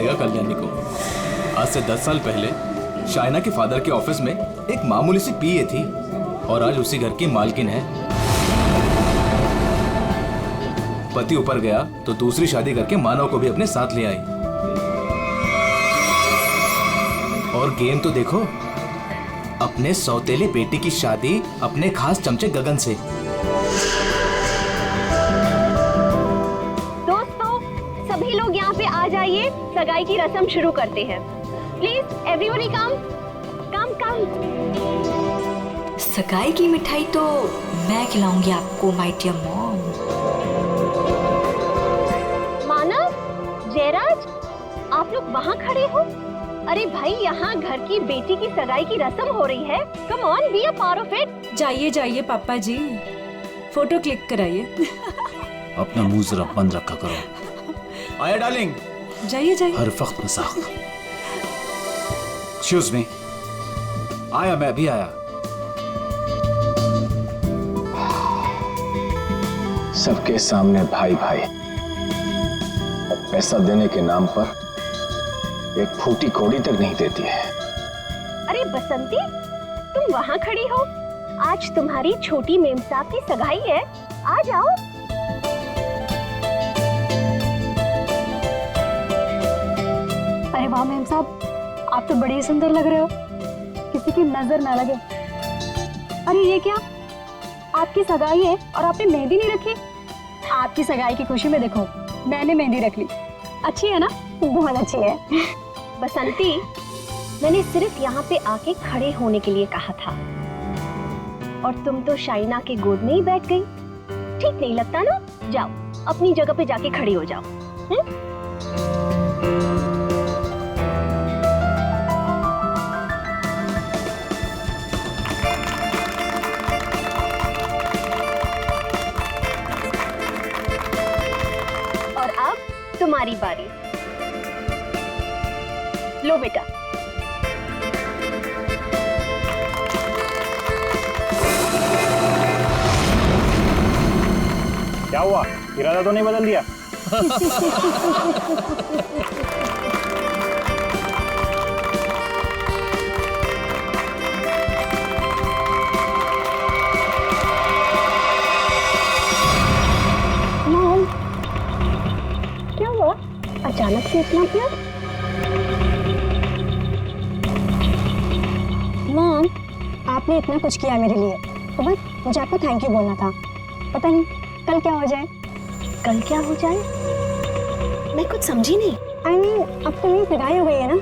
पड़ेगा कल्याणी को। आज से 10 साल पहले शाइना के फादर के ऑफिस में एक मामूली सी पीए थी और आज उसी घर की मालकिन है। पति ऊपर गया तो दूसरी शादी करके मानव को भी अपने साथ ले आई। और गेम तो देखो, अपने सौतेले बेटी की शादी अपने खास चमचे गगन से। दोस्तों, सभी लोग यहाँ पे आ जाइए, सगाई की रस्म शुरू करते हैं। प्लीज एवरीबॉडी कम कम कम। सगाई की मिठाई तो मैं खिलाऊंगी आपको माय डियर मॉम। मानव, जयराज, आप लोग वहाँ खड़े हो? अरे भाई, यहाँ घर की बेटी की सगाई की रस्म हो रही है। Come on, be a part of it. जाइए जाइए पापा जी, फोटो क्लिक कराइए। अपना मुंह जरा बंद रखा करो। आया डार्लिंग। जाइए जाइए। हर वक्त मजाक। Excuse me. आया, मैं अभी आया। सबके सामने भाई भाई, पैसा देने के नाम पर एक फूटी कौड़ी तक नहीं देती है। अरे बसंती, तुम वहाँ खड़ी हो? आज तुम्हारी छोटी मेम साहब की सगाई है, आ जाओ। अरे वाह मेम साहब, आप तो बड़े सुंदर लग रहे हो, किसी की नजर ना लगे। अरे ये क्या, आपकी सगाई है और आपने मेहंदी नहीं रखी? आपकी सगाई की खुशी में देखो, मैंने मेहंदी रख ली। अच्छी है ना? बहुत अच्छी है। बसंती, मैंने सिर्फ यहाँ पे आके खड़े होने के लिए कहा था और तुम तो शाइना के गोद में ही बैठ गई। ठीक नहीं लगता ना? जाओ, अपनी जगह पे जाके खड़ी हो जाओ। और अब तुम्हारी बारी। लो बेटा। क्या हुआ, इरादा तो नहीं बदल दिया? मॉम, क्या हुआ? अचानक से इतना प्यार? मॉम, आपने इतना कुछ किया मेरे लिए, तो बस मुझे आपको थैंक यू बोलना था। पता नहीं कल क्या हो जाए। कल क्या हो जाए? मैं कुछ समझी नहीं। I mean, अब तो मेरी सगाई हो गई है ना,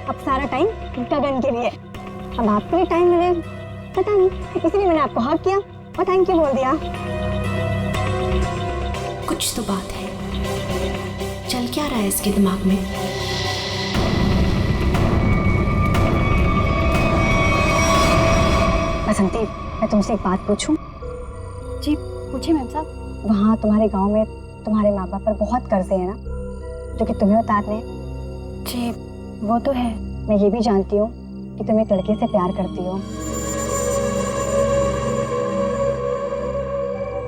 अब सारा टाइम गगन के लिए। अब आपको भी टाइम मिले, पता नहीं, इसलिए मैंने आपको हक किया और थैंक यू बोल दिया। कुछ तो बात है, चल क्या रहा है इसके दिमाग में? बसंती, मैं तुमसे एक बात पूछूं? जी पूछिए मैम साहब। वहाँ तुम्हारे गांव में तुम्हारे माँ बाप पर बहुत कर्जे हैं ना, जो कि तुम्हें उतारने हैं? जी वो तो है। मैं ये भी जानती हूँ कि तुम एक लड़के से प्यार करती हो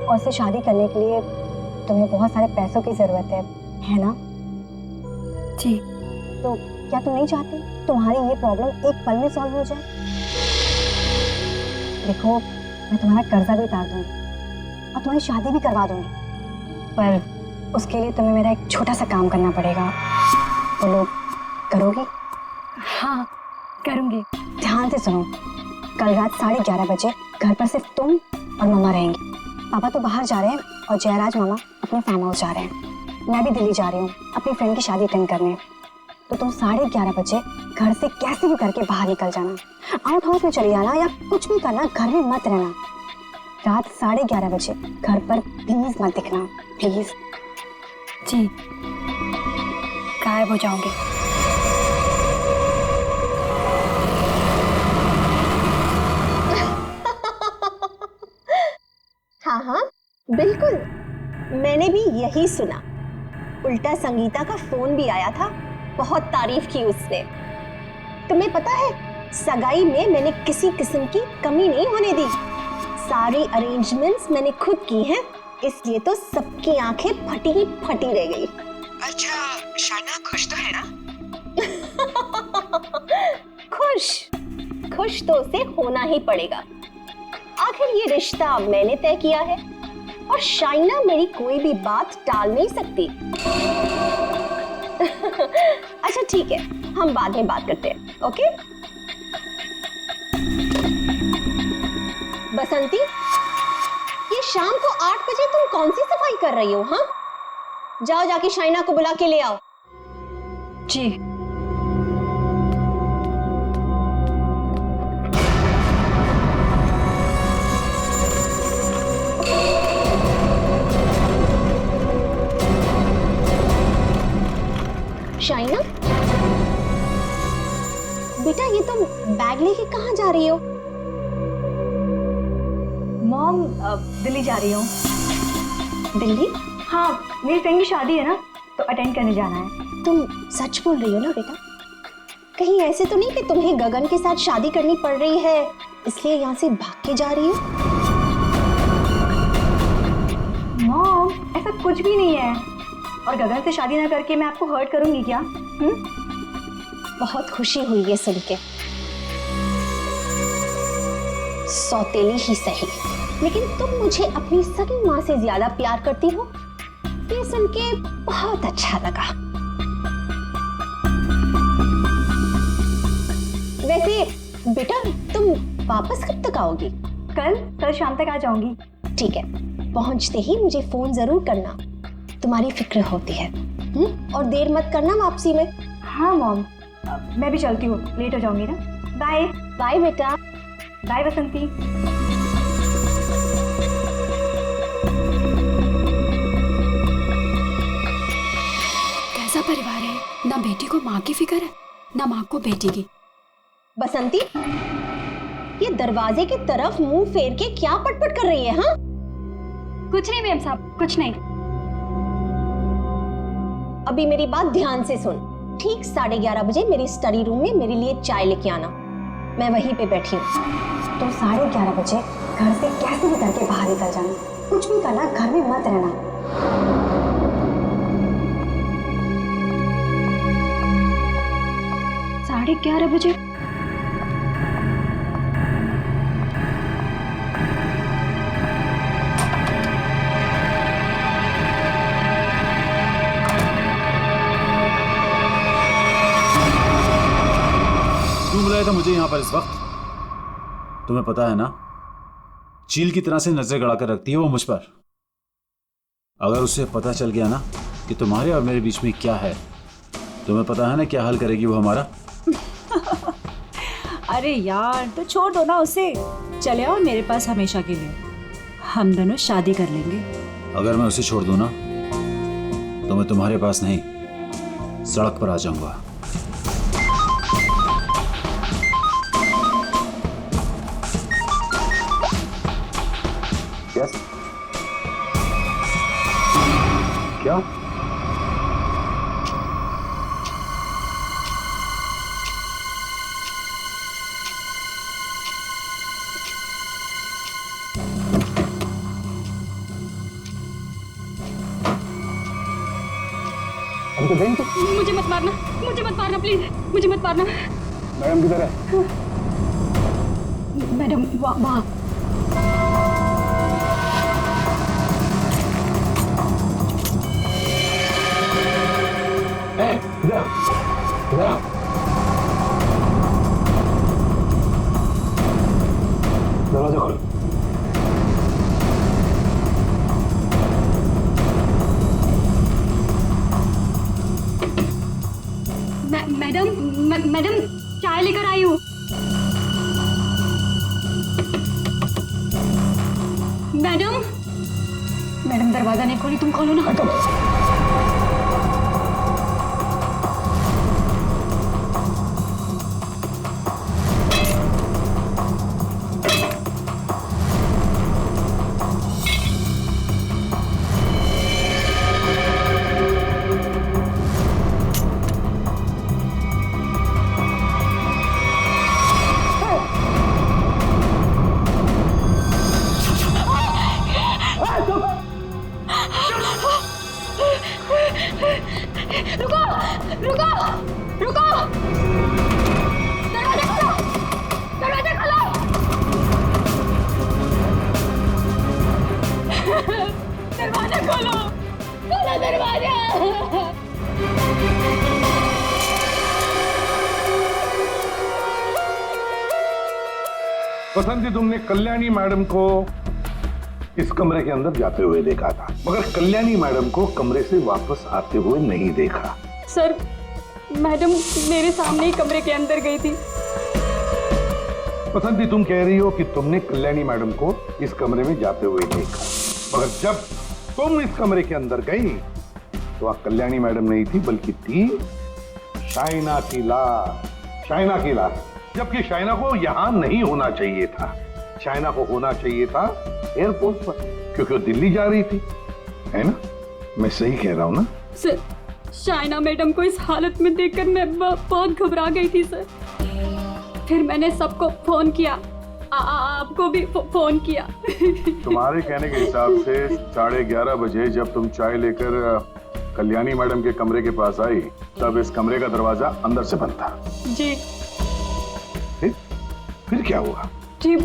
और उससे शादी करने के लिए तुम्हें बहुत सारे पैसों की जरूरत है ना? जी। तो क्या तुम नहीं चाहती तुम्हारी ये प्रॉब्लम एक पल में सॉल्व हो जाए? देखो, मैं तुम्हारा कर्जा भी उतार दूंगी और तुम्हारी शादी भी करवा दूंगी, पर उसके लिए तुम्हें मेरा एक छोटा सा काम करना पड़ेगा। बोलो, करोगी? हाँ करूंगी। ध्यान से सुनो, कल रात 11:30 बजे घर पर सिर्फ तुम और मम्मा रहेंगी। पापा तो बाहर जा रहे हैं और जयराज मामा अपने फार्म हाउस जा रहे हैं। मैं भी दिल्ली जा रही हूँ अपनी फ्रेंड की शादी अटेंड करने। तो तुम 11:30 बजे घर से कैसे भी करके बाहर निकल जाना, आउट हाउस में चले जाना या कुछ भी करना, घर में मत रहना। रात 11:30 बजे घर पर प्लीज मत दिखना, प्लीज। जी, गायब हो जाओगे। हाँ हाँ बिल्कुल, मैंने भी यही सुना। उल्टा संगीता का फोन भी आया था, बहुत तारीफ की उसने। तुम्हें पता है, सगाई में मैंने किसी किस्म की कमी नहीं होने दी। सारी अरेंजमेंट्स मैंने खुद की हैं, इसलिए तो सबकी आंखें फटी ही फटी रह गई। अच्छा, शाइना खुश तो है ना? खुश तो उसे होना ही पड़ेगा। आखिर ये रिश्ता मैंने तय किया है और शाइना मेरी कोई भी बात टाल नहीं सकती। अच्छा ठीक है, हम बाद में बात करते हैं, ओके? बसंती, ये शाम को 8 बजे तुम कौन सी सफाई कर रही हो? हाँ, जाओ जाके शाइना को बुला के ले आओ। जी। शाइना, बेटा ये तुम बैग लेके कहाँ जा रही हो? मॉम, दिल्ली जा रही हूँ। दिल्ली? हाँ, मेरी फ्रेंड की शादी है ना, तो अटेंड करने जाना है। तुम सच बोल रही हो ना बेटा? कहीं ऐसे तो नहीं कि तुम्हें गगन के साथ शादी करनी पड़ रही है इसलिए यहाँ से भाग के जा रही हो? मॉम, ऐसा कुछ भी नहीं है। और गगन से शादी ना करके मैं आपको हर्ट करूंगी क्या? बहुत खुशी हुई ये सुन के। सौतेली ही सही, लेकिन तुम मुझे अपनी सगी माँ से ज्यादा प्यार करती हो, ये सुन के बहुत अच्छा लगा। वैसे बेटा तुम वापस कब तक आओगी? कल शाम तक आ जाऊंगी। ठीक है, पहुंचते ही मुझे फोन जरूर करना, तुम्हारी फिक्र होती है। और देर मत करना वापसी में। हाँ मॉम, मैं भी चलती हूँ, लेट हो जाऊंगी ना। बाय। बाय बेटा। बाय बसंती। कैसा परिवार है, ना बेटी को माँ की फिक्र है ना माँ को बेटी की। बसंती, ये दरवाजे की तरफ मुंह फेर के क्या पटपट कर रही है? हाँ, कुछ नहीं मैम साहब, कुछ नहीं। अभी मेरी बात ध्यान से सुन। ठीक 11:30 बजे मेरी स्टडी रूम में मेरे लिए चाय लेके आना, मैं वहीं पे बैठी हूँ। तो 11:30 बजे घर से कैसे भी करके बाहर निकल जाना, कुछ भी करना, घर में मत रहना। 11:30 बजे? क्यों बुलाया था मुझे यहाँ पर इस वक्त? तुम्हें पता है ना, चील की तरह से नजर गड़ा कर रखती है वो मुझ पर। अगर उसे पता चल गया ना कि तुम्हारे और मेरे बीच में क्या है, तुम्हें पता है ना क्या हाल करेगी वो हमारा। अरे यार, तो छोड़ दो ना उसे, चले आओ मेरे पास हमेशा के लिए, हम दोनों शादी कर लेंगे। अगर मैं उसे छोड़ दूं ना तो मैं तुम्हारे पास नहीं, सड़क पर आ जाऊंगा। यस। क्या? हम तो देंगे। मुझे मत मारना प्लीज, मुझे मत मारना। मैडम किधर है? मैडम वहाँ। दरवाजा खोलो। मैडम चाय लेकर आई हूँ। मैडम दरवाजा नहीं खोली, तुम खोलो ना। रुको, दरवाजा खोलो, बसंती, तुमने कल्याणी मैडम को इस कमरे के अंदर जाते हुए देखा था, मगर कल्याणी मैडम को कमरे से वापस आते हुए नहीं देखा। सर, मैडम मेरे सामने ही कमरे के अंदर गई थी। बसंती, तुम कह रही हो कि तुमने कल्याणी मैडम को इस कमरे में जाते हुए देखा, मगर जब तुम इस कमरे के अंदर गई तो वहां कल्याणी मैडम नहीं थी, बल्कि थी शाइना की लाश। शाइना की लाश, जबकि शाइना को यहां नहीं होना चाहिए था। शाइना को होना चाहिए था एयरपोर्ट पर, क्योंकि वो दिल्ली जा रही थी, है ना? मैं सही कह रहा हूं ना? सर, शाइना मैडम को इस हालत में देखकर मैं बहुत घबरा गई थी सर। फिर मैंने सबको फोन किया, आपको भी फोन किया। तुम्हारे कहने के हिसाब से 11:30 बजे जब तुम चाय लेकर कल्याणी मैडम के कमरे के पास आई, तब इस कमरे का दरवाजा अंदर से बंद था। जी। फिर क्या हुआ? जी,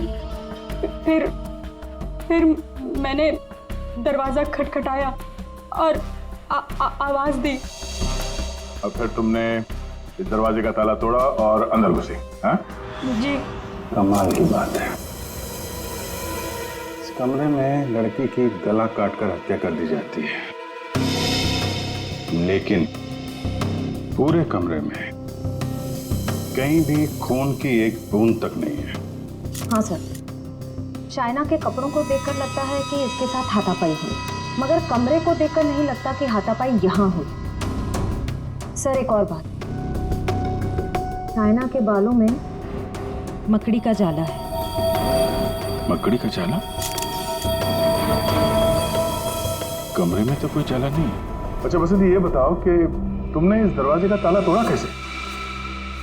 फिर मैंने दरवाजा खटखटाया और आवाज दी। और फिर तुमने इस दरवाजे का ताला तोड़ा और अंदर घुसे? हाँ? जी। कमाल की बात है, इस कमरे में लड़की की गला काटकर हत्या कर दी जाती है, लेकिन पूरे कमरे में कहीं भी खून की एक बूंद तक नहीं है। हाँ सर, शाइना के कपड़ों को देखकर लगता है कि इसके साथ हाथापाई हुई, मगर कमरे को देखकर नहीं लगता कि हाथापाई यहाँ हुई। सर, एक और बात, शाइना के बालों में मकड़ी का जाला है। मकड़ी का जाला? कमरे में तो कोई जाला नहीं। अच्छा बसंती, ये बताओ कि तुमने इस दरवाजे का ताला तोड़ा कैसे?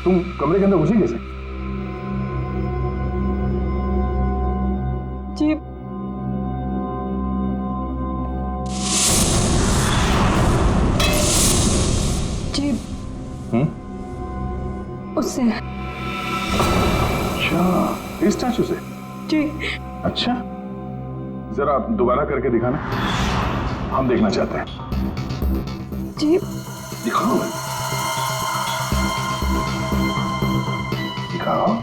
तुम कमरे के अंदर घुसी कैसे? जी, जी। उससे। अच्छा, इस स्टैचू से? जी। अच्छा, जरा आप दोबारा करके दिखाना, हम देखना चाहते हैं। जी। दिखाओ, दिखाओ।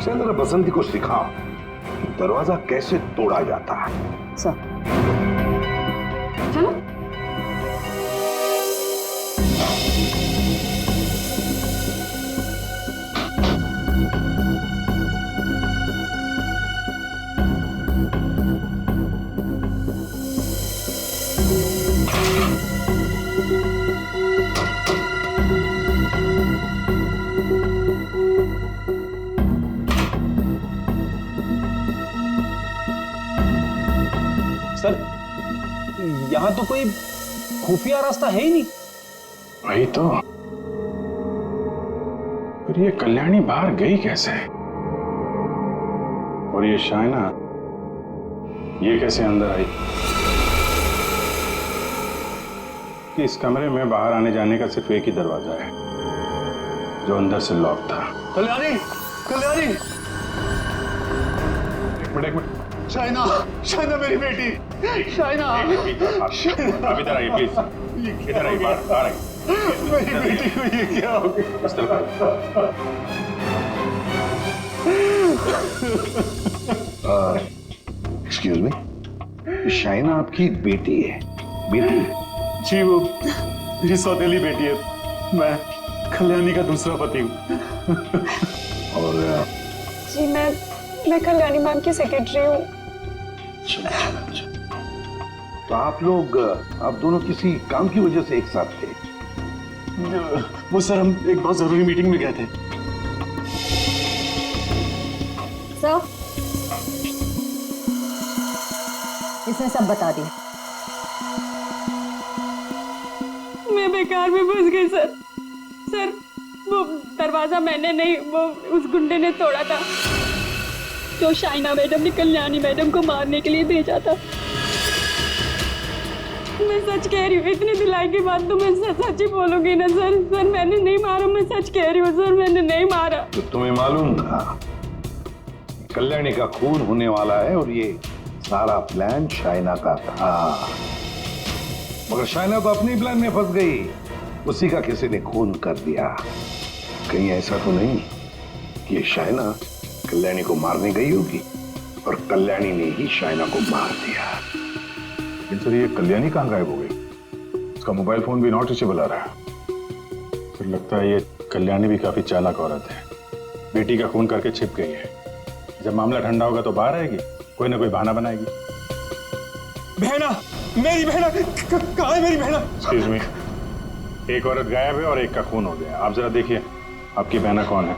जरा बसंती को सिखाओ दरवाजा कैसे तोड़ा जाता है। सर, चलो। सर, यहाँ तो कोई खुफिया रास्ता है ही नहीं। वही तो, फिर ये कल्याणी बाहर गई कैसे? और ये शाइना, ये कैसे अंदर आई? कि इस कमरे में बाहर आने जाने का सिर्फ एक ही दरवाजा है, जो अंदर से लॉक था। कल्याणी, कल्याणी, एक मिनट। शाइना, शाइना मेरी बेटी, शाइना। आप इधर आइए प्लीज, इधर आइए, बाहर आइए। मेरी बेटी को ये क्या हो गया? इस तरफ एक्सक्यूज मी, शाइना आपकी बेटी है? बेटी? जी, वो मेरी सौतेली बेटी है। मैं कल्याणी का दूसरा पति हूँ। और जी, मैं कल्याणी मैम की सेक्रेटरी हूँ। तो आप लोग, आप दोनों किसी काम की वजह से एक साथ थे? वो सर, हम एक बहुत जरूरी मीटिंग में गए थे। सर, इसने सब बता दिया। मैं बेकार में फंस गई सर। सर, वो दरवाजा मैंने नहीं, वो उस गुंडे ने तोड़ा था। तो शाइना मैडम ने कल्याणी मैडम को मारने के लिए भेजा था। मैं सच कह रही हूँ, इतनी दिलाई के बाद तो मैं सच ही बोलूंगी ना सर। सर मैंने नहीं मारा, मैं सच कह रही हूँ सर, मैंने नहीं मारा। तो तुम्हें मालूम था कल्याणी का खून होने वाला है और ये सारा प्लान शाइना का था, मगर शाइना तो अपनी प्लान में फंस गई। उसी का किसी ने खून कर दिया। कहीं ऐसा तो नहीं कि ये शाइना कल्याणी को मारने गई होगी और कल्याणी ने ही शाइना को मार दिया। लेकिन सर ये कल्याणी कहाँ गायब हो गई? उसका मोबाइल फोन भी नॉट रीचेबल आ रहा है। फिर लगता है ये कल्याणी भी काफी चालाक औरत है, बेटी का खून करके छिप गई है। जब मामला ठंडा होगा तो बाहर आएगी, कोई ना कोई बहाना बनाएगी। बहना, मेरी बहना कहाँ है? मेरी बहना। एक्सक्यूज मी, एक औरत गायब है और एक का खून हो गया। आप जरा देखिए आपकी बहना कौन है।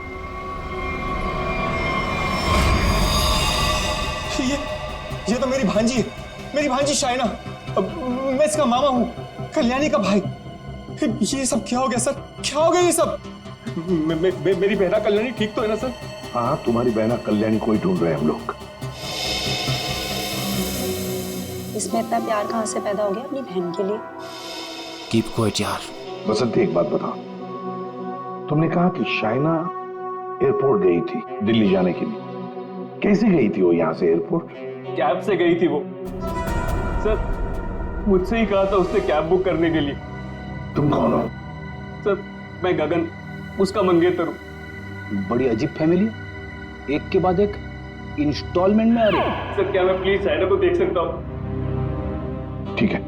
ये तो मेरी भांजी है, मेरी भांजी शाइना। मैं इसका मामा हूँ, कल्याणी का भाई। ये सब क्या हो गया सर? क्या हो गया ये सब? मेरी बहना कल्याणी ठीक तो है ना सर? हाँ, तुम्हारी बहना कल्याणी को ही ढूंढ रहे हैं हम लोग। इसमें इतना प्यार कहाँ से पैदा हो गया अपनी बहन के लिए? कीप क्वाइट यार। बसंती, एक बात बताओ, तुमने कहा कि शाइना एयरपोर्ट गई थी दिल्ली जाने के लिए। कैसे गई थी वो यहाँ से एयरपोर्ट? कैब से गई थी वो सर। मुझसे ही कहा था उसने कैब बुक करने के लिए। तुम कौन हो? सर मैं गगन, उसका मंगेतर हूँ। बड़ी अजीब फैमिली, एक के बाद एक इंस्टॉलमेंट में आ रही है। सर क्या मैं प्लीज शाइना को देख सकता हूँ? ठीक है।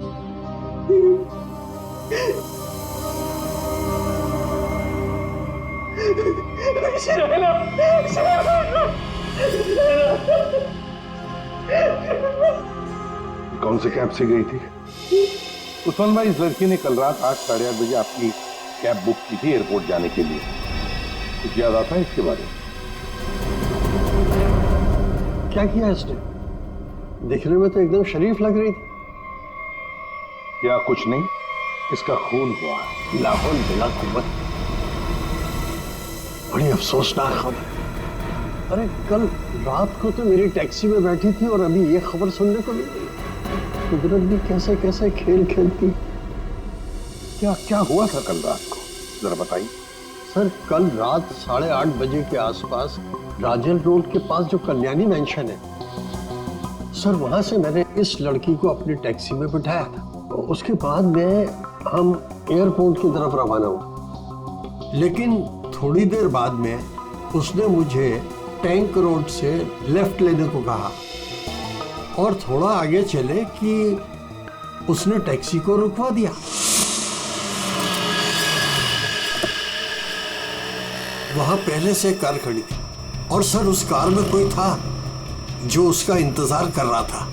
शाइना, कौन से कैब से गई थी? उस्मान भाई, इस लड़की ने कल रात 8, साढ़े 8 बजे आपकी कैब बुक की थी एयरपोर्ट जाने के लिए। कुछ याद आता है इसके बारे में? क्या किया इसने? दिखने में तो एकदम शरीफ लग रही थी। क्या कुछ नहीं, इसका खून हुआ। लाहौल बिला कुव्वत। बड़ी अफसोसनाक खबर। अरे कल रात को तो मेरी टैक्सी में बैठी थी और अभी ये खबर सुनने को मिल गई। कुदरत भी कैसे कैसे खेल खेलती। क्या क्या हुआ था कल रात को, जरा बताइए। सर कल रात 8:30 बजे के आसपास राजन रोड के पास जो कल्याणी मैंशन है सर, वहां से मैंने इस लड़की को अपनी टैक्सी में बिठाया था। उसके बाद हम एयरपोर्ट की तरफ रवाना हुए। लेकिन थोड़ी देर बाद में उसने मुझे टैंक रोड से लेफ्ट लेने को कहा और थोड़ा आगे चले कि उसने टैक्सी को रुकवा दिया। वहां पहले से कार खड़ी थी और सर उस कार में कोई था जो उसका इंतजार कर रहा था।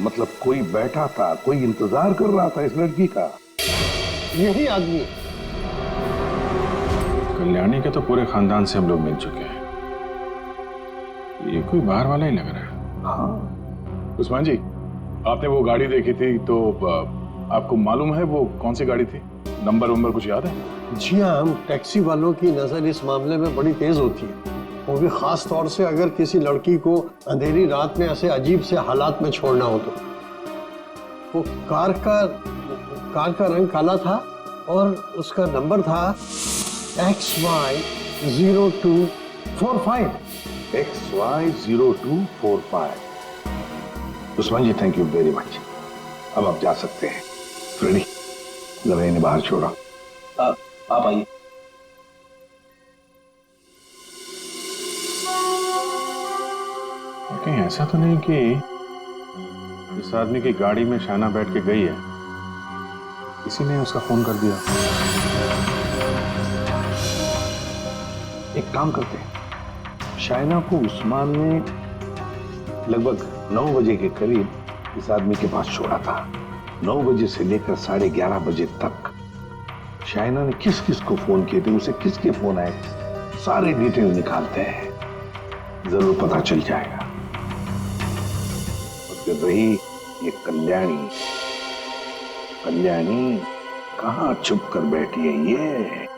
मतलब कोई बैठा था, कोई इंतजार कर रहा था इस लड़की का। यही आदमी। कल्याणी के तो पूरे खानदान से हम लोग मिल चुके हैं, ये कोई बाहर वाला ही लग रहा है। हाँ उस्मान जी, आपने वो गाड़ी देखी थी तो आपको मालूम है वो कौन सी गाड़ी थी? नंबर कुछ याद है? जी हाँ, हम टैक्सी वालों की नजर इस मामले में बड़ी तेज होती है, वो भी खास तौर से अगर किसी लड़की को अंधेरी रात में ऐसे अजीब से हालात में छोड़ना हो तो। वो कार का रंग काला था और उसका नंबर था XY0245। XY0245। Usman ji, thank you very much. अब आप जा सकते हैं। रेडी, जरा इन्हें बाहर छोड़ा। आप आइए। कहीं ऐसा तो नहीं कि इस आदमी की गाड़ी में शाइना बैठ के गई है, किसी ने उसका फोन कर दिया? एक काम करते हैं, शाइना को उस्मान ने लगभग 9 बजे के करीब इस आदमी के पास छोड़ा था। 9 बजे से लेकर 11:30 बजे तक शाइना ने किस किस को फोन किए थे, उसे किसके फोन आए, सारे डिटेल निकालते हैं, जरूर पता चल जाएगा। और फिर रही ये कल्याणी, कल्याणी कहां छुप कर बैठी है ये?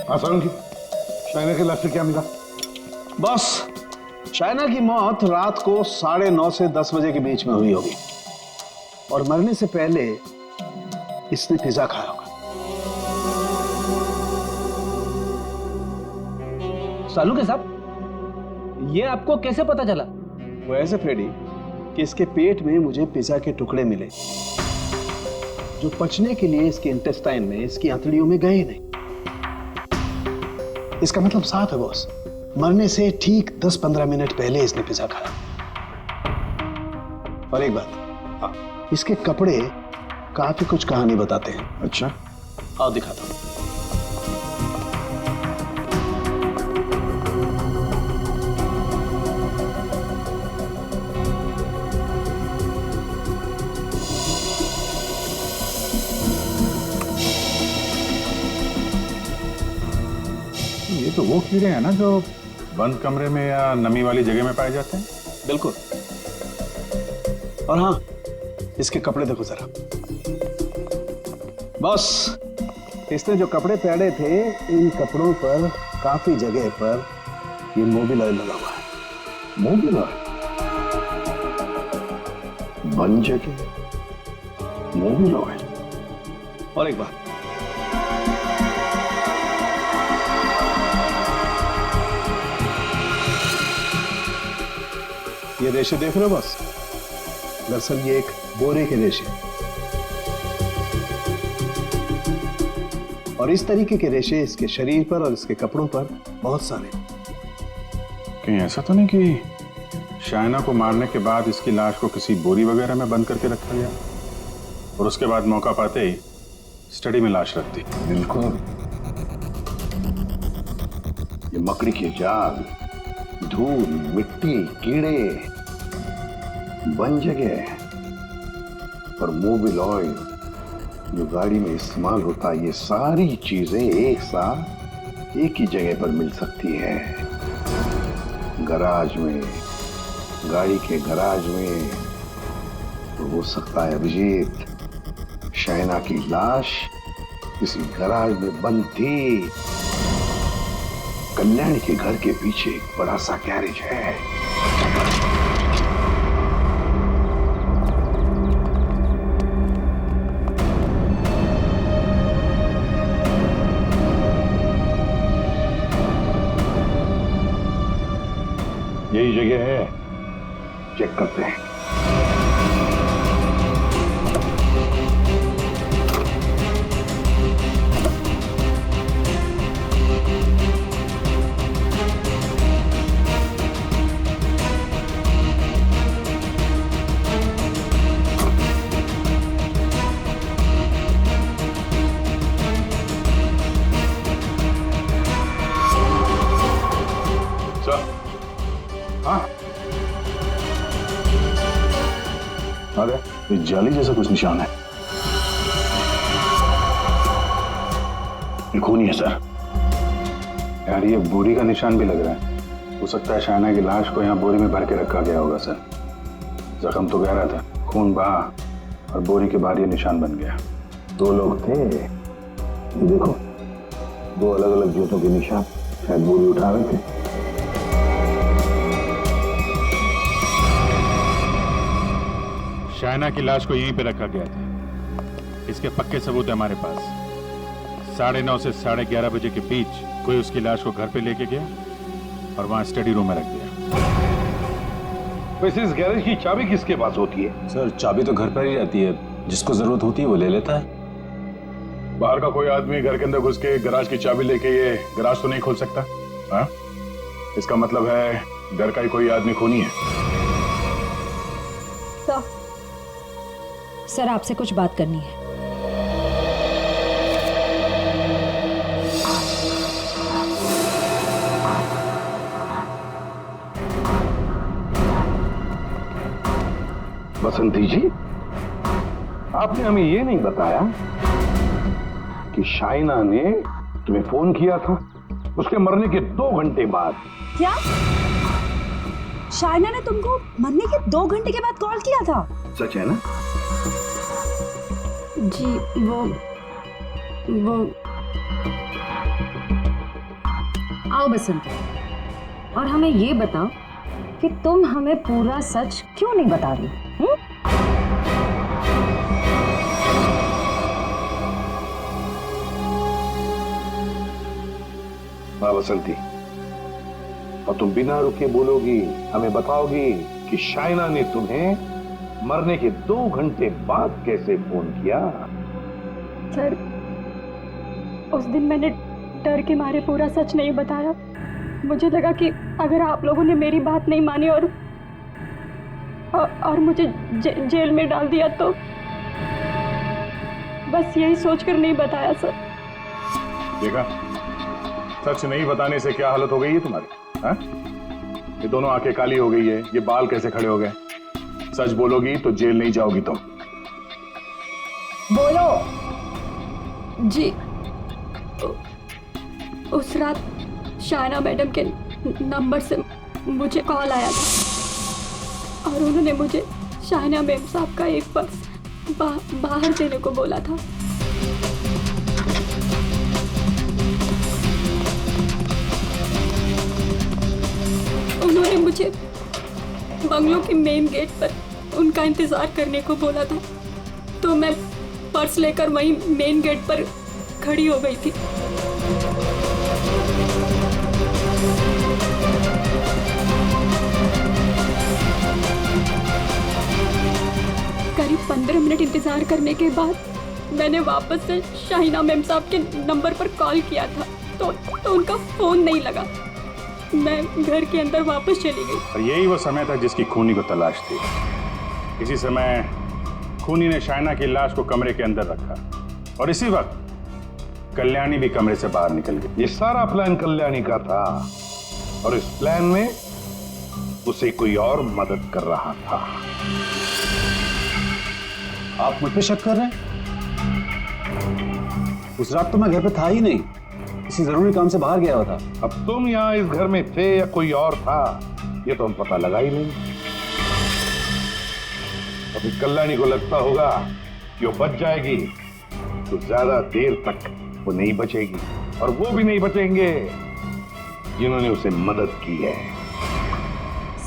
सारंगी, शाइना के लाश से क्या मिला? बस शाइना की मौत रात को 9:30 से 10 बजे के बीच में हुई होगी और मरने से पहले इसने पिज्जा खाया होगा। सालू के साहब, ये आपको कैसे पता चला? वो ऐसे फ्रेडी कि इसके पेट में मुझे पिज्जा के टुकड़े मिले जो पचने के लिए इसके इंटेस्टाइन में, इसकी आंतड़ियों में गए नहीं। इसका मतलब साफ है बॉस, मरने से ठीक 10-15 मिनट पहले इसने पिज्जा खाया। और एक बात, इसके कपड़े काफी कुछ कहानी बताते हैं। अच्छा, आओ दिखाता हूं। ये तो वो कीड़े हैं ना जो बंद कमरे में या नमी वाली जगह में पाए जाते हैं? बिल्कुल। और हाँ, इसके कपड़े देखो जरा। बस इसने जो कपड़े पहने थे, इन कपड़ों पर काफी जगह पर ये मोबिल ऑयल लगा हुआ है। Mobil oil? बंद जगह मोबिल ऑयल? और एक बात, ये रेशे देख रहे हो बस? दरअसल ये एक बोरे के रेशे, और इस तरीके के रेशे इसके शरीर पर और इसके कपड़ों पर बहुत सारे। कहीं ऐसा तो नहीं कि शाइना को मारने के बाद इसकी लाश को किसी बोरी वगैरह में बंद करके रखा गया और उसके बाद मौका पाते ही स्टडी में लाश रख दी? बिल्कुल। ये मकड़ी के जाल, धूल, मिट्टी, कीड़े, बंद जगह और मोबिल ऑयल जो गाड़ी में इस्तेमाल होता है, ये सारी चीजें एक साथ एक ही जगह पर मिल सकती है। गराज में, गाड़ी के गराज में। तो हो सकता है अभिजीत, शाइना की लाश किसी गराज में बंद थी। कल्याणी के घर के पीछे एक बड़ा सा गैरेज है। यही जगह है, चेक करते हैं। अरे ये जाली जैसा कुछ निशान है। ये खूनी है सर। यार ये बोरी का निशान भी लग रहा है। हो सकता है शाइना की लाश को यहाँ बोरी में भर के रखा गया होगा सर। जख्म तो गहरा था, खून बहा और बोरी के बाहर ये निशान बन गया। 2 लोग थे, ये देखो 2 अलग अलग जूतों के निशान, शायद बोरी उठा रहे थे। शाइना की लाश को यहीं पे रखा गया था। इसके पक्के सबूत है हमारे पास। 9:30 से 11:30 बजे के बीच कोई उसकी लाश को घर पे लेके गया और वहां स्टडी रूम में रख दिया। वैसे इस गैरेज की चाबी किसके पास होती है? सर चाबी तो घर पर ही रहती है, जिसको जरूरत होती है वो ले लेता है। बाहर का कोई आदमी घर के अंदर घुस के गराज की चाबी लेके ये गराज तो नहीं खोल सकता। हाँ? इसका मतलब है घर का ही कोई आदमी खूनी है। सर आपसे कुछ बात करनी है। बसंती जी, आपने हमें ये नहीं बताया कि शाइना ने तुम्हें फोन किया था उसके मरने के 2 घंटे बाद। क्या शाइना ने तुमको मरने के 2 घंटे के बाद कॉल किया था? सच है ना? जी वो आओ बसंती, और हमें ये बताओ कि तुम हमें पूरा सच क्यों नहीं बता रही? हाँ बसंती, और तुम बिना रुके बोलोगी, हमें बताओगी कि शाइना ने तुम्हें मरने के 2 घंटे बाद कैसे फोन किया? सर, उस दिन मैंने डर के मारे पूरा सच नहीं बताया। मुझे लगा कि अगर आप लोगों ने मेरी बात नहीं मानी और मुझे जेल में डाल दिया तो बस यही सोचकर नहीं बताया सर। देखा, सच नहीं बताने से क्या हालत हो गई है तुम्हारी? हाँ? ये दोनों आंखें काली हो गई है, ये बाल कैसे खड़े हो गए? सच बोलोगी तो जेल नहीं जाओगी तुम। बोलो। जी, उस रात शाइना मैडम के नंबर से मुझे कॉल आया था और उन्होंने मुझे शाइना मैम साहब का एक पर्स बाहर देने को बोला था। उन्होंने मुझे बंगलों के मेन गेट पर उनका इंतजार करने को बोला था, तो मैं पर्स लेकर वहीं मेन गेट पर खड़ी हो गई थी। करीब 15 मिनट इंतजार करने के बाद मैंने वापस से शाइना मैम साहब के नंबर पर कॉल किया था, तो उनका फोन नहीं लगा। मैं घर के अंदर वापस चली गई। और यही वो समय था जिसकी खूनी को तलाश थी। इसी समय खूनी ने शाइना की लाश को कमरे के अंदर रखा और इसी वक्त कल्याणी भी कमरे से बाहर निकल गई। ये सारा प्लान कल्याणी का था और इस प्लान में उसे कोई और मदद कर रहा था। आप मुझ पे शक कर रहे हैं? उस रात तो मैं घर पे था ही नहीं, किसी जरूरी काम से बाहर गया हुआ था। अब तुम यहाँ इस घर में थे या कोई और था, ये तो हम पता लगा ही नहीं। अभी कल्याणी को लगता होगा कि वो बच जाएगी, तो ज्यादा देर तक वो नहीं बचेगी, और वो भी नहीं बचेंगे जिन्होंने उसे मदद की है।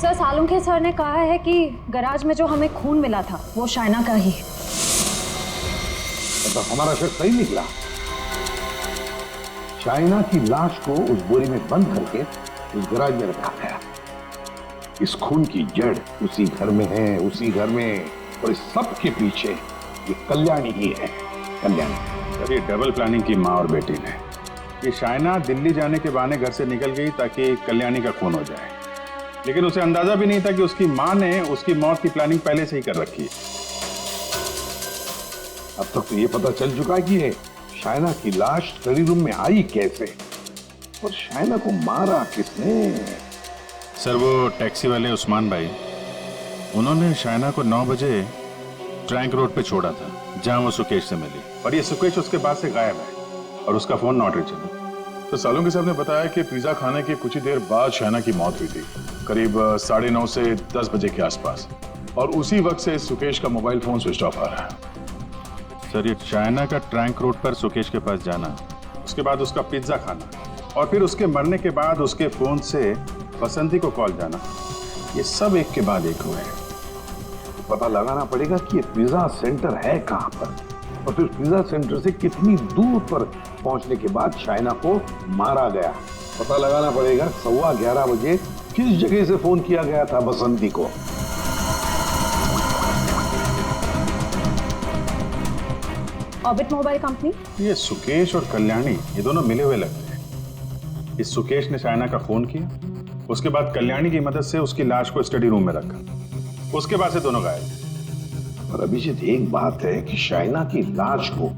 सर, सालुंखे सर ने कहा है कि गैराज में जो हमें खून मिला था वो शाइना का ही है। तो हमारा शक सही निकला। शाइना की लाश को उस बोरी में बंद करके उस गैराज में रखा गया। इस खून की जड़ उसी घर में है, उसी घर में, और इस सब के पीछे ये कल्याणी ही है। कल्याणी। ये डबल प्लानिंग की माँ और बेटी ने। ये शाइना दिल्ली जाने के बहाने घर से निकल गई ताकि कल्याणी का खून हो जाए, लेकिन उसे अंदाजा भी नहीं था कि उसकी माँ ने उसकी मौत की प्लानिंग पहले से ही कर रखी है। अब तक तो ये पता चल चुका है कि ये शाइना की लाश स्टडी रूम में आई कैसे, और शाइना को मारा किसने? सर, वो टैक्सी वाले उस्मान भाई, उन्होंने शाइना को 9 बजे ट्रैंक रोड पे छोड़ा था जहां वो सुकेश से मिली, और ये सुकेश उसके बाद से गायब है और उसका फोन नॉट रीचेबल। तो सालुंखे साहब ने बताया कि पिज्जा खाने के कुछ ही देर बाद शाइना की मौत हुई थी, करीब 9:30 से 10 बजे के आसपास, और उसी वक्त से सुकेश का मोबाइल फोन स्विच ऑफ आ रहा है। सर, ये शाइना का ट्रैंक रोड पर सुकेश के पास जाना, उसके बाद उसका पिज्जा खाना, और फिर उसके मरने के बाद उसके फोन से बसंती को कॉल जाना, ये सब एक के बाद एक हुए। तो पता लगाना पड़ेगा कि ये पिज्जा सेंटर है कहां पर, और फिर पिज्जा सेंटर से कितनी दूर पर पहुंचने के बाद शाइना को मारा गया। पता लगाना पड़ेगा 11:15 बजे किस जगह से फोन किया गया था बसंती को। Orbit mobile company. ये सुकेश और कल्याणी, ये दोनों मिले हुए लगते हैं। इस सुकेश ने शाइना का फोन किया, उसके बाद कल्याणी की मदद से उसकी लाश को स्टडी रूम में रखा, उसके बाद से दोनों गायब। और अभिजीत, एक बात है कि शाइना की लाश को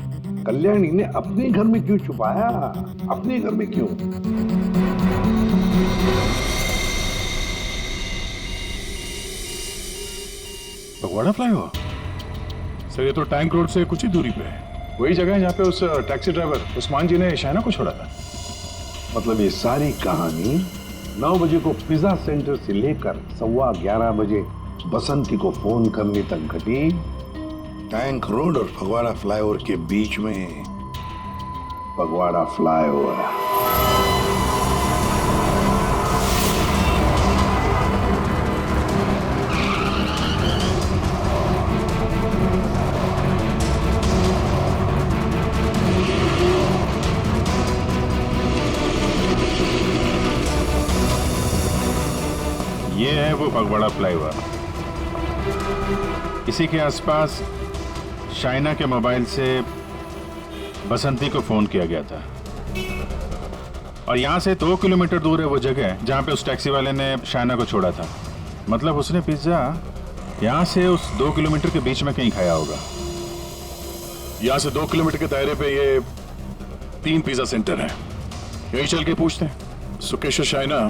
कल्याणी ने अपने घर में क्यों छुपाया? अपने घर में क्यों? फगवाड़ा फ्लाईओवर? सर ये तो टैंक रोड से कुछ ही दूरी पे है। वही जगह है जहाँ पे उस टैक्सी ड्राइवर उस्मान जी ने शाइना को छोड़ा था। मतलब ये सारी कहानी 9 बजे को पिज्जा सेंटर से लेकर 11:15 बजे बसंती को फोन करने तक घटी टैंक रोड और फगवाड़ा फ्लाईओवर के बीच में। फगवाड़ा फ्लाईओवर। ये है वो फगवाड़ा फ्लाईओवर। इसी के आसपास शाइना के मोबाइल से बसंती को फोन किया गया था और यहाँ से 2 किलोमीटर दूर है वो जगह जहाँ पे उस टैक्सी वाले ने शाइना को छोड़ा था। मतलब उसने पिज्जा यहाँ से उस 2 किलोमीटर के बीच में कहीं खाया होगा। यहाँ से 2 किलोमीटर के दायरे पे ये 3 पिज्जा सेंटर हैं। यही चल के पूछते हैं। सुकेश और शाइना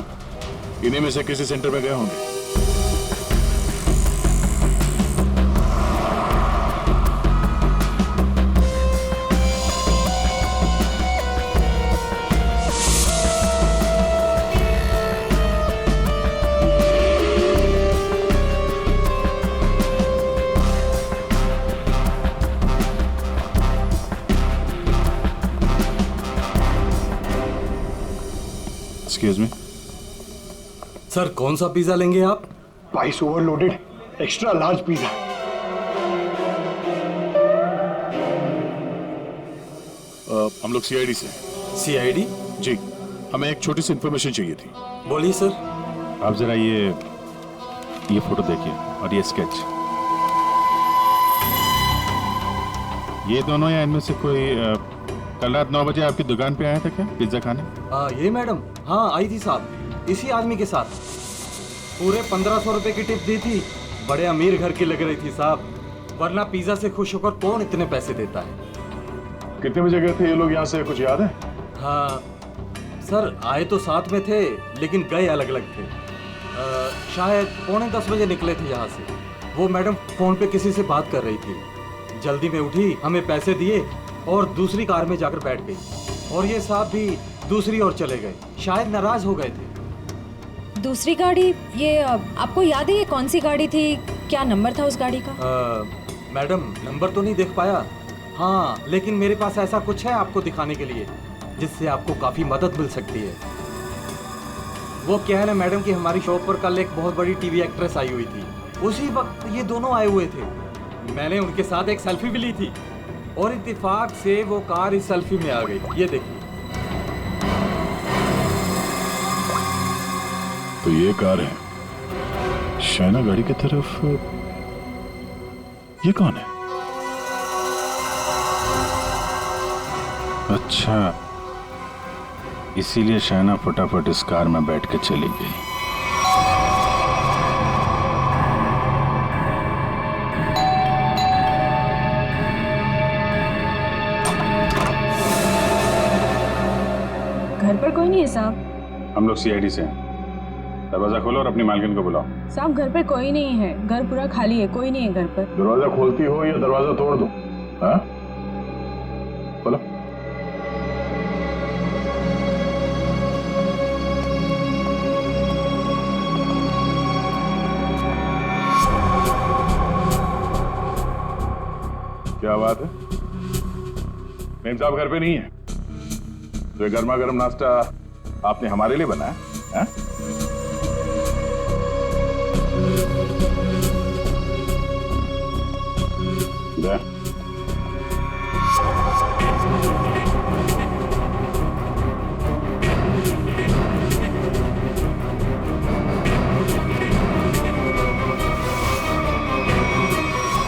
इन्हीं में से किसी सेंटर में गए होंगे। एक्सक्यूज मी सर, कौन सा पिज्जा लेंगे आप? Spice overloaded extra large pizza. हम लोग सीआईडी से। सीआईडी? जी, हमें एक छोटी सी इंफॉर्मेशन चाहिए थी। बोलिए सर। आप जरा ये फोटो देखिए और ये स्केच। ये दोनों या इनमें से कोई कल रात 9 बजे आपकी दुकान पे आया था क्या पिज्जा खाने? ये मैडम, हाँ आई थी साहब, इसी आदमी के साथ। पूरे 1500 रुपए की टिप दी थी। बड़े अमीर घर की लग रही थी साहब, वरना पिज्जा से खुश होकर कौन इतने पैसे देता है। कितने बजे गए थे ये लोग यहाँ से, कुछ याद है? हाँ सर, आए तो साथ में थे लेकिन गए अलग अलग थे। शायद 9:45 बजे निकले थे यहाँ से। वो मैडम फोन पे किसी से बात कर रही थी। जल्दी में उठी, हमें पैसे दिए और दूसरी कार में जाकर बैठ गई। और ये साहब भी दूसरी ओर चले गए, शायद नाराज हो गए थे। दूसरी गाड़ी, ये आपको याद है ये कौन सी गाड़ी थी? क्या नंबर था उस गाड़ी का? मैडम नंबर तो नहीं देख पाया। हाँ, लेकिन मेरे पास ऐसा कुछ है आपको दिखाने के लिए जिससे आपको काफी मदद मिल सकती है। वो क्या है ना मैडम कि हमारी शॉप पर कल एक बहुत बड़ी टीवी एक्ट्रेस आई हुई थी। उसी वक्त ये दोनों आए हुए थे। मैंने उनके साथ एक सेल्फी भी ली थी और इत्तेफाक से वो कार इस सेल्फी में आ गई। ये देखिए। तो ये कार है शाइना गाड़ी की तरफ। ये कौन है? अच्छा, इसीलिए शाइना फटाफट इस कार में बैठ के चली गई। घर पर कोई नहीं है साहब। हम लोग सीआईडी से हैं। दरवाजा खोलो और अपनी मालकिन को बुलाओ। साहब घर पर कोई नहीं है, घर पूरा खाली है, कोई नहीं है घर पर। दरवाजा खोलती हो या दरवाजा तोड़ दो? हाँ, बोलो। क्या बात है? मेम साहब घर पे नहीं है तो ये गर्मा गर्म नाश्ता आपने हमारे लिए बनाया है?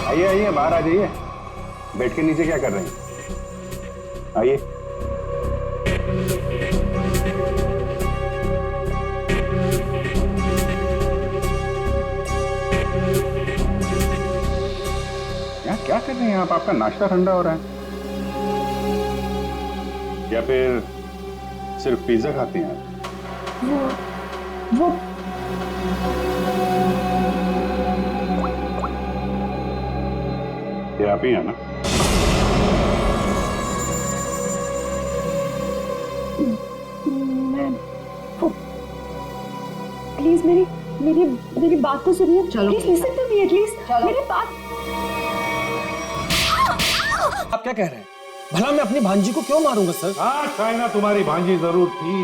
आइए आइए, बाहर आ जाइए। बैठ के नीचे क्या कर रहे हैं? आइए। क्या कर रहे हैं आप? आपका नाश्ता ठंडा हो रहा है या फिर सिर्फ पिज्जा खाते हैं? वो ये आप ही हैं ना? प्लीज मेरी बात तो सुनिए। चलो please listen to me at least. मेरी बात। आप क्या कह रहे हैं? भला मैं अपनी भांजी को क्यों मारूंगा सर? हाँ शाइना तुम्हारी भांजी जरूर थी,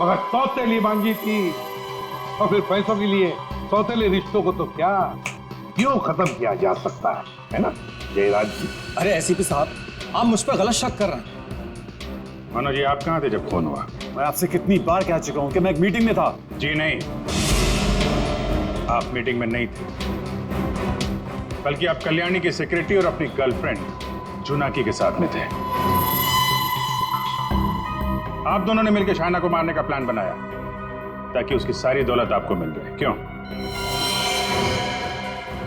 मगर सौतेली भांजी थी। और फिर पैसों के लिए सौतेले रिश्तों को तो क्या क्यों खत्म किया जा सकता है ना जयराज जी? अरे एसीपी साहब, आप मुझ पर गलत शक कर रहे हैं। मनोज जी, आप कहाँ थे जब फोन हुआ? मैं आपसे कितनी बार कह चुका हूँ कि मैं एक मीटिंग में था। जी नहीं, आप मीटिंग में नहीं थे, बल्कि आप कल्याणी के सेक्रेटरी और अपनी गर्लफ्रेंड जुनाकी के साथ में थे। आप दोनों ने मिलकर शाइना को मारने का प्लान बनाया ताकि उसकी सारी दौलत आपको मिल जाए। क्यों?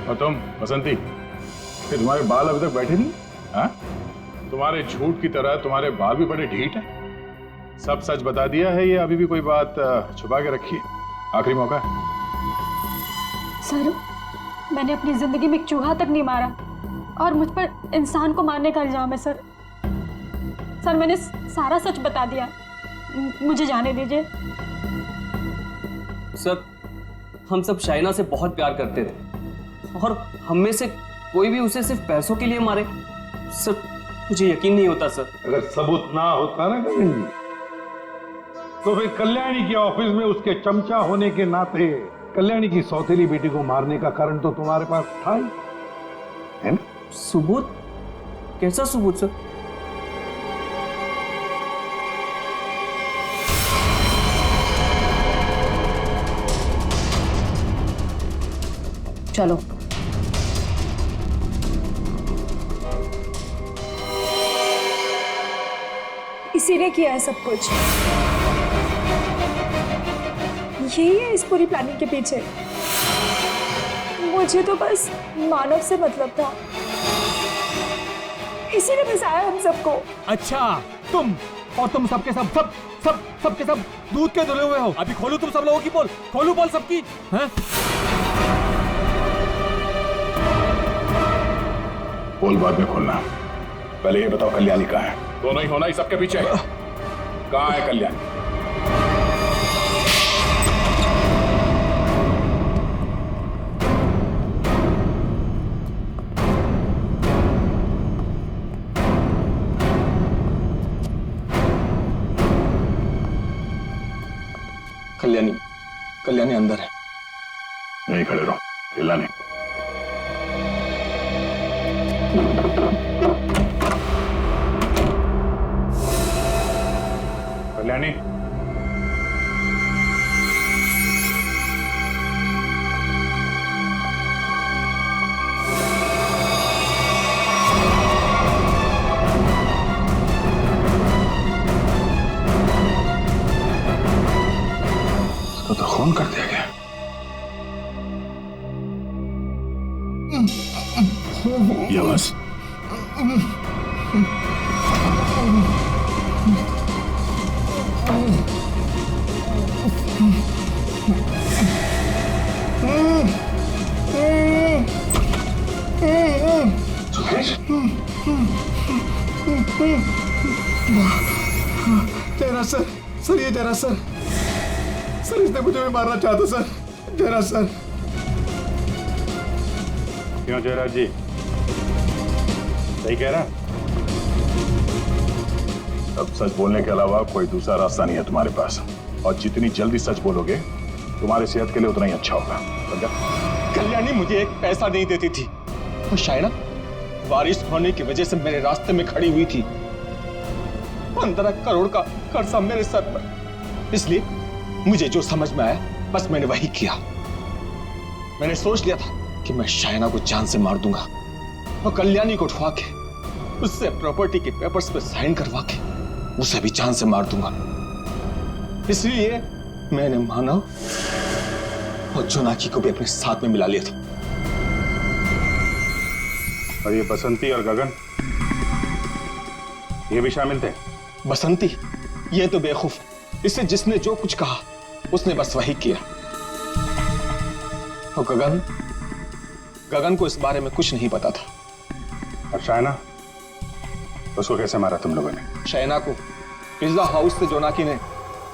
और तुम बसंती, कि तुम्हारे बाल अभी तक बैठे नहीं? हाँ? तुम्हारे झूठ की तरह तुम्हारे बाल भी बड़े ढीठ हैं। सब सच बता दिया है या अभी भी कोई बात छुपा के रखी है? आखिरी मौका है। सर, मैंने अपनी जिंदगी में एक चूहा तक नहीं मारा और मुझ पर इंसान को मारने का इल्जाम है सर। सर, मैंने सारा सच बता दिया, मुझे जाने दीजिए। सर, हम सब शाइना से बहुत प्यार करते थे और हम में से कोई भी उसे सिर्फ पैसों के लिए मारे, सर मुझे यकीन नहीं होता सर। अगर सबूत ना होता ना गगन जी, तो फिर कल्याणी के ऑफिस में उसके चमचा होने के नाते कल्याणी की सौतेली बेटी को मारने का कारण तो तुम्हारे पास था ही, है ना? सबूत? कैसा सबूत सर? चलो इसी ने किया है सब कुछ। यही है इस पूरी प्लानिंग के पीछे। मुझे तो बस मानव से मतलब था, इसी ने फंसाया हम सबको। अच्छा, तुम और तुम सबके सबके सब दूध के धुले हुए हो। अभी खोलू तुम सब लोगों की पोल, खोलू पोल सबकी। हैं? पोल बाद में खोलना, पहले ये बताओ कल्याणी कहाँ है? दोनों ही होना ही सबके पीछे है। कहाँ है कल्याणी? कल्याणी अंदर है। नहीं खड़े रहो, हिलना नहीं। कल्याणी, इसको तो खून कर दिया गया। ये बस जयराज सर, ये जयराज सर, इसने मुझे भी मारना चाहता सर। जयराज सर। क्यों जयराज जी, सही कह रहा? अब सच बोलने के अलावा कोई दूसरा रास्ता नहीं है तुम्हारे पास, और जितनी जल्दी सच बोलोगे तुम्हारी सेहत के लिए उतना ही अच्छा होगा। समझा? कल्याणी मुझे एक पैसा नहीं देती थी, और शायना बारिश होने की वजह से मेरे रास्ते में खड़ी हुई थी। 15 करोड़ का कर्जा मेरे सर पर। इसलिए मुझे जो समझ में आया बस मैंने वही किया। मैंने सोच लिया था कि मैं शायना को जान से मार दूंगा और कल्याणी को उठवा के उससे प्रॉपर्टी के पेपर्स पे साइन करवा के उसे भी जान से मार दूंगा। इसलिए मैंने मानव और जुनाकी को भी अपने साथ में मिला लिया था। और ये बसंती और गगन, ये भी शामिल थे? बसंती ये तो बेवकूफ, इससे जिसने जो कुछ कहा उसने बस वही किया। और गगन को इस बारे में कुछ नहीं पता था। और शाइना, उसको कैसे मारा तुम लोगों ने? शाइना को पिज्जा हाउस से जोनाकी ने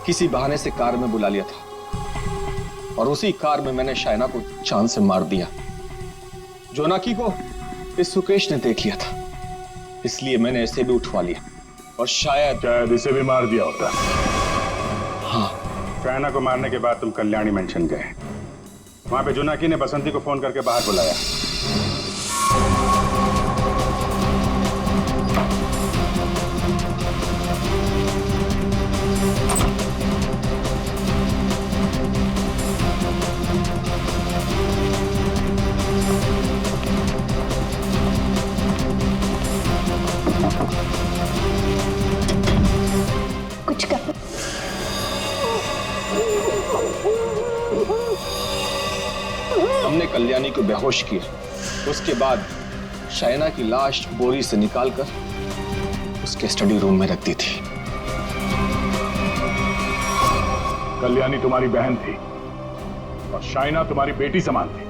किसी बहाने से कार में बुला लिया था और उसी कार में मैंने शाइना को जान से मार दिया। जोनाकी को इस सुकेश ने देख लिया था, इसलिए मैंने इसे भी उठवा लिया और शायद इसे भी मार दिया होता। हाँ। शाइना को मारने के बाद तुम कल्याणी मेंशन गए। वहां पे जोनाकी ने बसंती को फोन करके बाहर बुलाया। कुछ कर। हमने कल्याणी को बेहोश किया। उसके बाद शाइना की लाश बोरी से निकालकर उसके स्टडी रूम में रख दी थी। कल्याणी तुम्हारी बहन थी और शाइना तुम्हारी बेटी समान थी,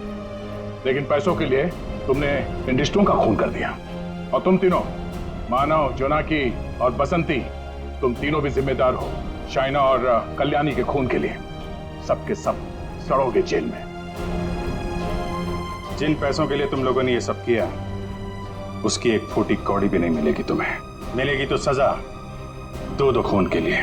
लेकिन पैसों के लिए तुमने इंडस्ट्रियों का खून कर दिया। और तुम तीनों, मानव, जोनाकी और बसंती, तुम तीनों भी जिम्मेदार हो शाइना और कल्याणी के खून के लिए। सबके सब सड़ोगे जेल में। जिन पैसों के लिए तुम लोगों ने ये सब किया, उसकी एक फूटी कौड़ी भी नहीं मिलेगी तुम्हें। मिलेगी तो सजा दो खून के लिए।